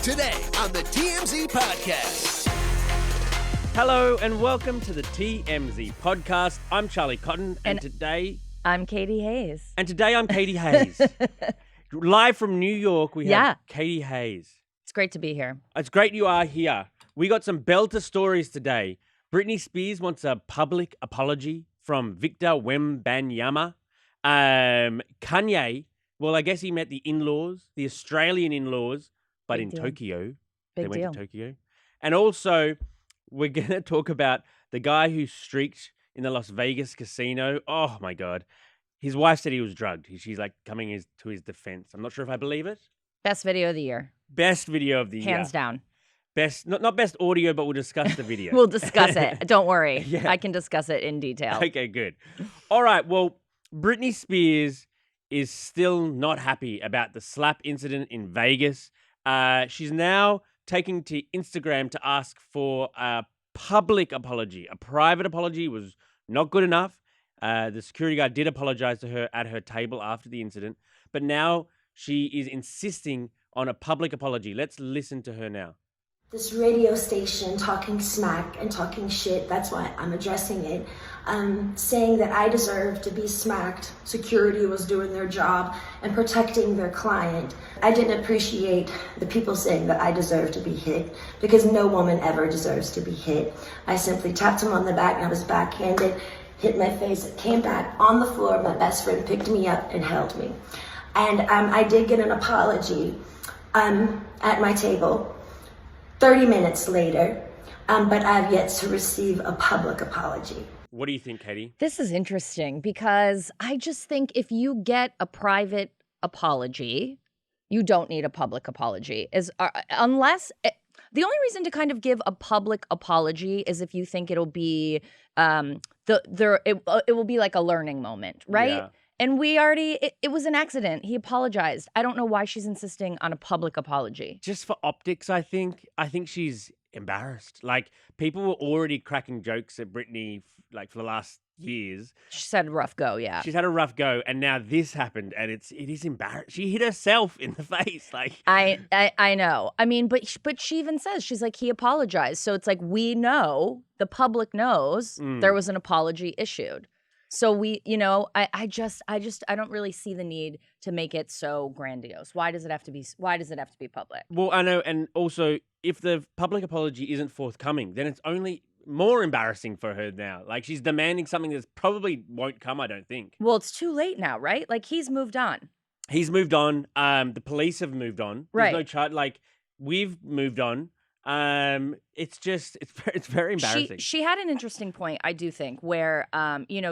Today on the TMZ Podcast. Hello and welcome to the TMZ Podcast. I'm Charlie Cotton and today... I'm Katie Hayes. And today I'm Katie Hayes. Live from New York, we have Katie Hayes. It's great to be here. It's great you are here. We got some belter stories today. Britney Spears wants a public apology from Victor Wembanyama. Kanye, well, I guess he met the in-laws, the Australian in-laws, but Big in deal. Tokyo. Big They deal. went to Tokyo. And also, we're going to talk about the guy who streaked in the Las Vegas casino. Oh, my God. His wife said he was drugged. She's like coming to his defense. I'm not sure if I believe it. Best video of the year. Best video of the year. Hands down. Best, not best audio, but we'll discuss the video. We'll discuss it. Don't worry. Yeah. I can discuss it in detail. Okay, good. All right, well, Britney Spears is still not happy about the slap incident in Vegas. She's now taking to Instagram to ask for a public apology. A private apology was not good enough. The security guard did apologize to her at her table after the incident, but now she is insisting on a public apology. Let's listen to her now. This radio station talking smack and talking shit, that's why I'm addressing it, saying that I deserve to be smacked. Security was doing their job and protecting their client. I didn't appreciate the people saying that I deserve to be hit, because no woman ever deserves to be hit. I simply tapped him on the back and I was backhanded, hit my face, came back on the floor. My best friend picked me up and held me. And I did get an apology at my table 30 minutes later, but I've yet to receive a public apology. What do you think, Katie? This is interesting because I just think if you get a private apology, you don't need a public apology. Unless the only reason to kind of give a public apology is if you think it'll be it will be like a learning moment, right? Yeah. And it was an accident. He apologized. I don't know why she's insisting on a public apology. Just for optics, I think she's embarrassed. Like, people were already cracking jokes at Britney, like, for the last years. She's had a rough go, yeah. She's had a rough go, and now this happened, and it is embarrassing. She hit herself in the face, like. I know. I mean, but she even says, she's like, he apologized. So it's like, we know, the public knows there was an apology issued. So I don't really see the need to make it so grandiose. Why does it have to be public? Well, I know, and also, if the public apology isn't forthcoming, then it's only more embarrassing for her now. Like, she's demanding something that probably won't come, I don't think. Well, it's too late now, right? Like, he's moved on. He's moved on. The police have moved on. There's Right. no charge. Like, we've moved on. It's very embarrassing. She had an interesting point, I do think, where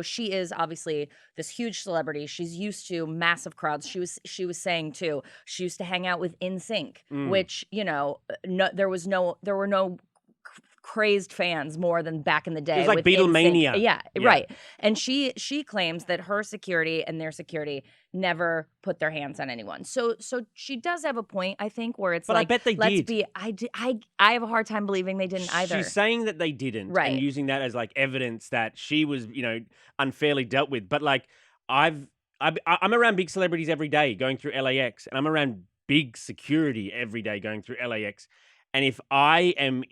she is obviously this huge celebrity. She's used to massive crowds. She was saying too, she used to hang out with NSYNC, which there were no crazed fans more than back in the day. It was like with Beatlemania. NSYNC. Yeah, right. And she claims that her security and their security never put their hands on anyone. So she does have a point, I think, where it's But like, I bet they did. I have a hard time believing they didn't either. She's saying that they didn't, Right. and using that as like evidence that she was, unfairly dealt with. But like, I'm around big celebrities every day going through LAX, and I'm around big security every day going through LAX. And if I am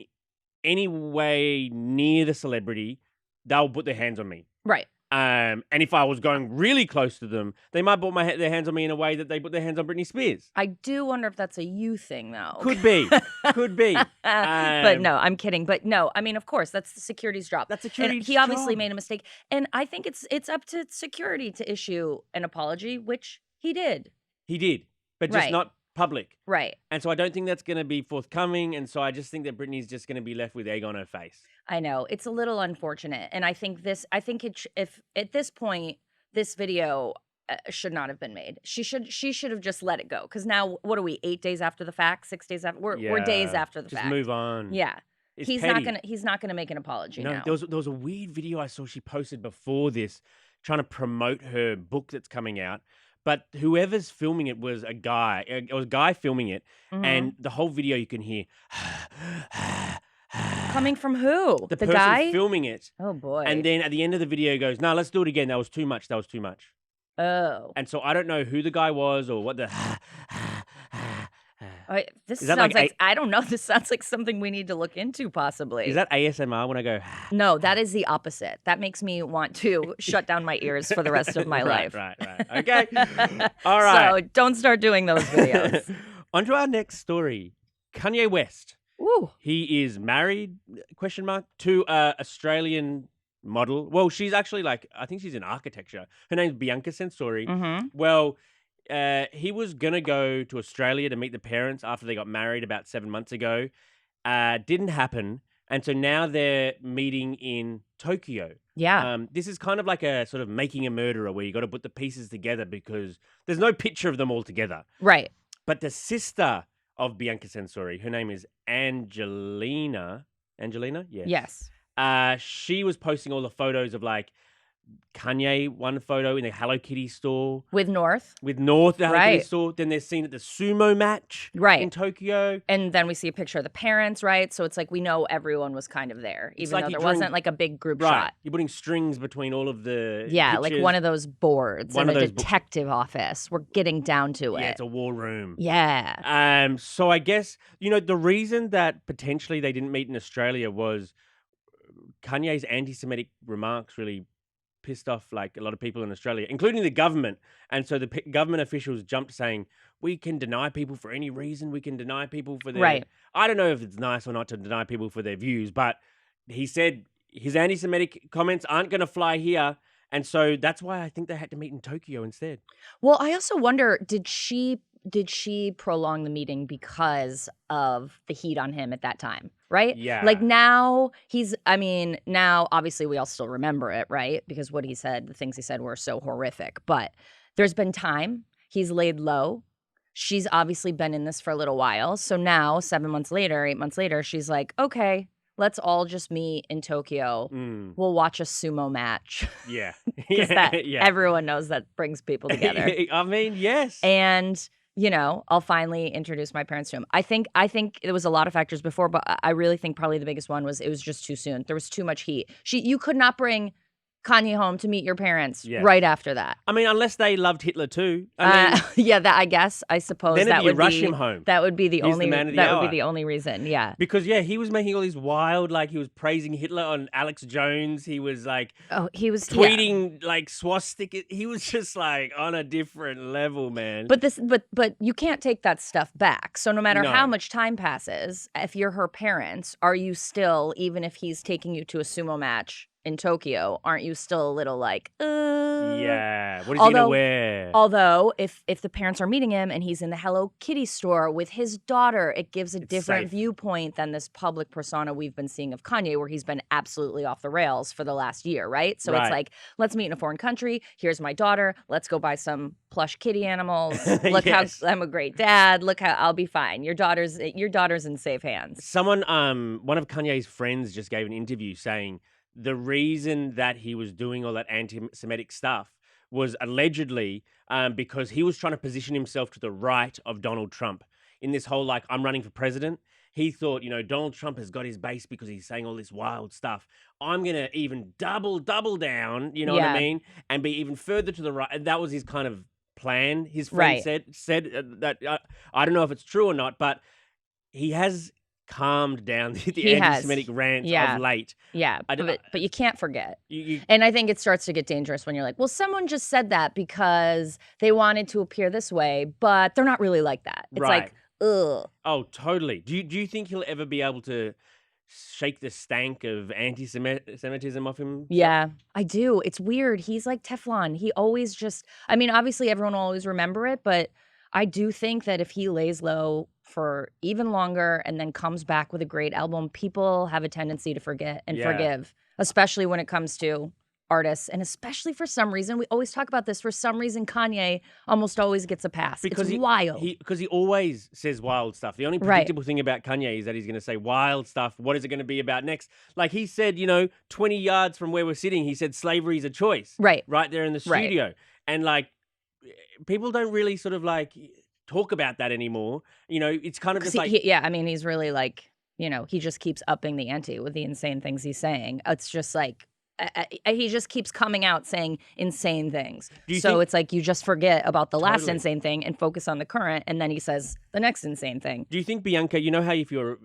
any way near the celebrity, they'll put their hands on me. Right. And if I was going really close to them, they might put their hands on me in a way that they put their hands on Britney Spears. I do wonder if that's a you thing, though. Could be. But no, I'm kidding. But no, I mean, of course, that's the security's job. That's security's and he obviously job. made a mistake. And I think it's up to security to issue an apology, which he did. He did, but just Right. not public. Right. And so I don't think that's going to be forthcoming. And so I just think that Britney's just going to be left with egg on her face. I know. It's a little unfortunate. And I think if at this point, this video should not have been made. She should have just let it go. Because now, what are we, 8 days after the fact, 6 days after? We're days after the just fact. move on. Yeah. It's He's petty. not gonna make an apology now. There was a weird video I saw she posted before this, trying to promote her book that's coming out. But whoever's filming it was a guy. It was a guy filming it, and the whole video you can hear. Coming from who? The The person guy? filming it. Oh boy. And then at the end of the video goes, "No, let's do it again. That was too much. That was too much." Oh. And so I don't know who the guy was or what the This Is that sounds like I don't know. This sounds like something we need to look into, possibly. Is that ASMR when I go? No, that is the opposite. That makes me want to shut down my ears for the rest of my life. Right. Okay. All right. So don't start doing those videos. On to our next story. Kanye West. Ooh. He is married, question mark, to a Australian model. Well, she's actually I think she's in architecture. Her name's Bianca Sensori. Mm-hmm. Well, he was going to go to Australia to meet the parents after they got married about 7 months ago. Didn't happen. And so now they're meeting in Tokyo. Yeah. This is kind of like a sort of Making a Murderer where you got to put the pieces together because there's no picture of them all together. Right. But the sister of Bianca Sensori, her name is Angelina. Angelina? Yeah. Yes. She was posting all the photos of Kanye, one photo in the Hello Kitty store. With North, the Hello Kitty store. Then they're seen at the sumo match in Tokyo. And then we see a picture of the parents, right? So it's like we know everyone was kind of there, even though there wasn't a big group shot. You're putting strings between all of the pictures. Like one of those boards in a detective office. We're getting down to it. Yeah, it's a war room. Yeah. So I guess, the reason that potentially they didn't meet in Australia was Kanye's anti-Semitic remarks really pissed off a lot of people in Australia, including the government. And so the government officials jumped saying, we can deny people for any reason. We can deny people for their... Right. I don't know if it's nice or not to deny people for their views, but he said his anti-Semitic comments aren't going to fly here. And so that's why I think they had to meet in Tokyo instead. Well, I also wonder, did she prolong the meeting because of the heat on him at that time, right? Yeah. Now now obviously we all still remember it, right? Because what he said, the things he said were so horrific. But there's been time. He's laid low. She's obviously been in this for a little while. So now, 7 months later, 8 months later, she's like, okay, let's all just meet in Tokyo. We'll watch a sumo match. Yeah. Everyone knows that brings people together. I mean, yes. And I'll finally introduce my parents to him. I think there was a lot of factors before, but I really think probably the biggest one was it was just too soon. There was too much heat. You could not bring Kanye home to meet your parents right after that. I mean, unless they loved Hitler too. I suppose then that would rush him home. That would be the He's only. The man of the that hour. would be the only reason. Yeah. Because he was making all these wild, he was praising Hitler on Alex Jones. He was he was tweeting swastika. He was just on a different level, man. But you can't take that stuff back. So no matter how much time passes, if you're her parents, are you still, even if he's taking you to a sumo match in Tokyo, aren't you still a little yeah, what is he gonna wear? Although if the parents are meeting him and he's in the Hello Kitty store with his daughter, it gives a different viewpoint than this public persona we've been seeing of Kanye, where he's been absolutely off the rails for the last year, right? So it's let's meet in a foreign country. Here's my daughter. Let's go buy some plush kitty animals. Look how I'm a great dad. Look how I'll be fine. Your daughter's in safe hands. Someone, one of Kanye's friends just gave an interview saying the reason that he was doing all that anti-Semitic stuff was allegedly because he was trying to position himself to the right of Donald Trump in this whole I'm running for president. He thought, Donald Trump has got his base because he's saying all this wild stuff. I'm going to even double down, you know what I mean? And be even further to the right. And that was his kind of plan. His friend said that, I don't know if it's true or not, but he has calmed down the anti-Semitic rant of late. Yeah, but you can't forget. And I think it starts to get dangerous when you're like, well, someone just said that because they wanted to appear this way, but they're not really like that. It's ugh. Oh, totally. Do you think he'll ever be able to shake the stank of anti-Semitism off him? Yeah, I do. It's weird. He's like Teflon. He always obviously everyone will always remember it, but I do think that if he lays low for even longer and then comes back with a great album, people have a tendency to forget and forgive, especially when it comes to artists. And especially for some reason, we always talk about this, for some reason, Kanye almost always gets a pass. It's wild. Because he always says wild stuff. The only predictable thing about Kanye is that he's going to say wild stuff. What is it going to be about next? He said, 20 yards from where we're sitting, he said slavery is a choice. Right. Right there in the studio. Right. And people don't really sort of talk about that anymore. It's kind of just he's really he just keeps upping the ante with the insane things he's saying. It's just he just keeps coming out saying insane things. So think- it's like you just forget about the last Totally. insane thing and focus on the current, and then he says the next insane thing. Do you think, Bianca, you know how if you're,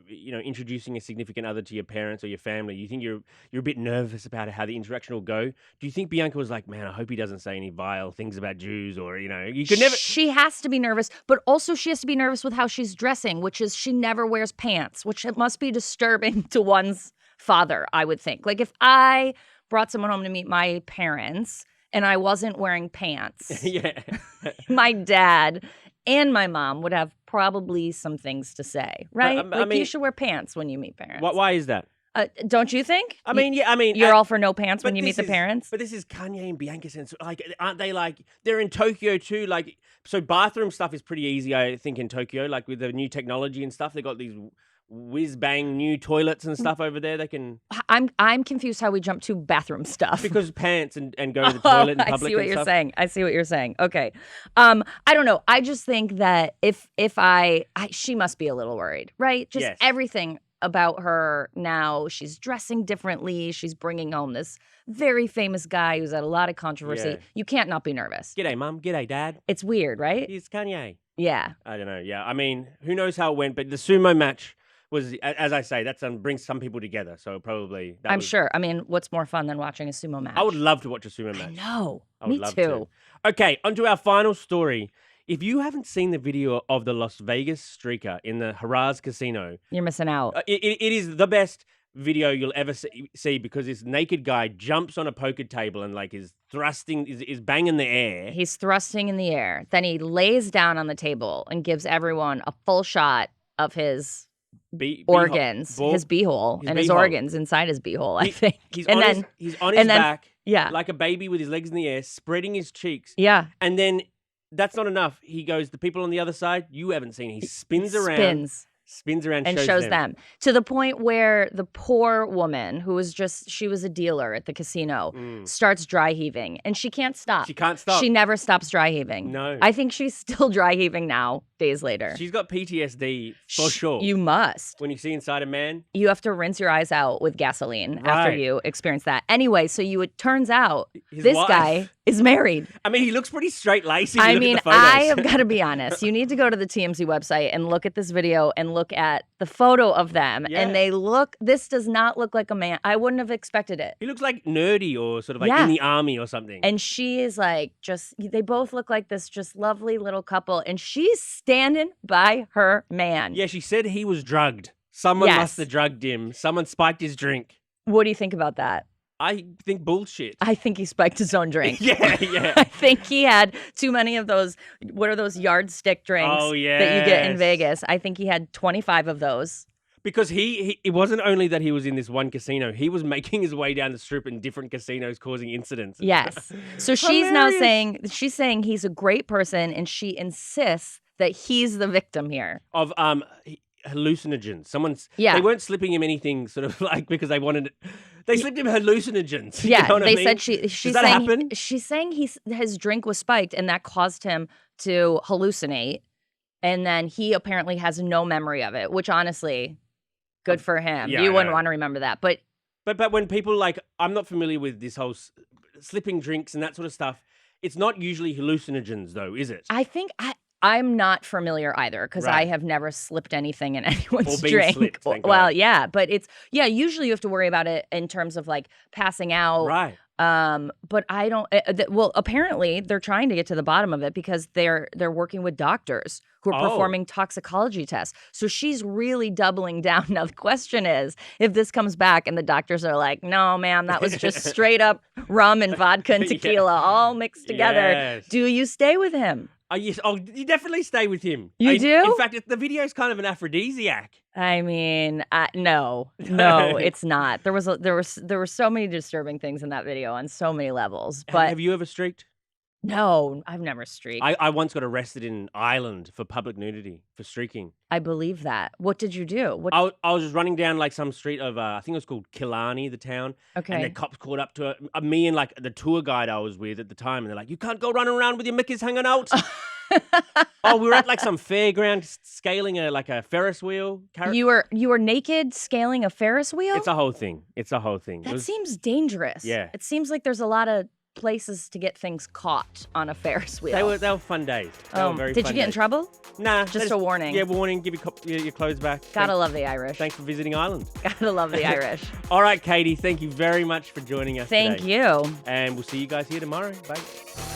introducing a significant other to your parents or your family, you think you're a bit nervous about how the interaction will go? Do you think Bianca was like, man, I hope he doesn't say any vile things about Jews, or, you could never... She has to be nervous, but also she has to be nervous with how she's dressing, which is she never wears pants, which it must be disturbing to one's father, I would think. Like if I brought someone home to meet my parents and I wasn't wearing pants, Yeah. my dad and my mom would have probably some things to say, right? I mean- you should wear pants when you meet parents. Why is that? Don't you think? I mean, You're all for no pants but when you meet this the is- parents? But this is Kanye and Bianca sense. Like, aren't they like, they're in Tokyo too? Like, so bathroom stuff is pretty easy, I think, in Tokyo. Like with the new technology and stuff, they got these whiz bang new toilets and stuff over there. They can I'm confused how we jump to bathroom stuff. because pants and go to the toilet in public. I see what and you're stuff. saying. I see what you're saying. Okay. I don't know. I just think that if she must be a little worried, right? Just Yes. everything about her now. She's dressing differently. She's bringing home this very famous guy who's had a lot of controversy. Yeah. You can't not be nervous. G'day, Mum. G'day, Dad. It's weird, right? Here's Kanye. Yeah. I don't know. Yeah, I mean, who knows how it went, but the sumo match was, as I say, that's brings some people together. So probably I'm sure. I mean, what's more fun than watching a sumo match? I would love to watch a sumo match. I know. I would Me love too. to. Okay, on to our final story. If you haven't seen the video of the Las Vegas streaker in the Harrah's casino, You're missing out. it is the best video you'll ever see because this naked guy jumps on a poker table and like is thrusting, is banging the air. He's thrusting in the air. Then he lays down on the table and gives everyone a full shot of his organs, his beehole, and his beehole. organs inside his beehole, I think. He's and on then, his, back, yeah. like a baby with his legs in the air, spreading his cheeks. Yeah. And then that's not enough. He goes, the people on the other side, you haven't seen. He spins around. Spins around and shows them to the point where the poor woman who was she was a dealer at the casino starts dry heaving and she can't stop. She can't stop. She never stops dry heaving. No. I think she's still dry heaving now, days later. She's got PTSD for sure. You must. When you see inside a man. You have to rinse your eyes out with gasoline after Right. you experience that. Anyway, so it turns out His this wife. guy is married. I mean, he looks pretty straight laced. I mean, I have got to be honest. You need to go to the TMZ website and look at this video and look at the photo of them. Yeah. And this does not look like a man. I wouldn't have expected it. He looks like nerdy or sort of like Yeah. in the army or something. And she is like they both look like this just lovely little couple. And she's standing by her man. yeah, she said he was drugged. Someone Yes. must have drugged him. Someone spiked his drink. What do you think about that? I think bullshit. I think he spiked his own drink. Yeah. I think he had too many of those. What are those yardstick drinks Oh, that you get in yes. Vegas? I think he had 25 of those. Because it wasn't only that he was in this one casino, he was making his way down the strip in different casinos causing incidents. Yes. So she's now Hilarious. saying he's a great person and she insists that he's the victim here. Of hallucinogens. Yeah. They weren't slipping him anything sort of like because they wanted they slipped him hallucinogens. You Yeah, know what I they mean? said she's Does that saying happen? she's saying his drink was spiked and that caused him to hallucinate. And then he apparently has no memory of it, which honestly, good for him. yeah, You I wouldn't know. want to remember that. But But when people like, I'm not familiar with this whole slipping drinks and that sort of stuff. It's not usually hallucinogens though, is it? I think I'm not familiar either because I Right. have never slipped anything in anyone's Or been drink. slipped, thank Well, God. yeah, but usually you have to worry about it in terms of like passing out. Right. But I don't. Well, apparently they're trying to get to the bottom of it because they're working with doctors who are Oh. performing toxicology tests. So she's really doubling down. Now the question is, if this comes back and the doctors are like, "No, ma'am, that was just straight up rum and vodka and Yeah. tequila all mixed together," Yes. do you stay with him? Yes. Oh, you definitely stay with him. You do? In fact, the video is kind of an aphrodisiac. I mean, no, it's not. There were so many disturbing things in that video on so many levels. But have you ever streaked? no, I've never streaked. I once got arrested in Ireland for public nudity for streaking. I believe that. What did you do? What? I was just running down like some street of I think it was called Killarney, the town. Okay. And the cops caught up to me and like the tour guide I was with at the time, and they're like, "You can't go running around with your mickeys hanging out." Oh, we were at like some fairground scaling a Ferris wheel. You were naked scaling a Ferris wheel? It's a whole thing. That seems dangerous. Yeah. It seems like there's a lot of places to get things caught on a Ferris wheel. They were fun days. They were very did fun you get in days. trouble? Nah. Just a warning. Yeah, warning. Give your clothes back. Gotta love the Irish. Thanks for visiting Ireland. Gotta love the Irish. All right, Katie. Thank you very much for joining us Thank today. you. And we'll see you guys here tomorrow. Bye.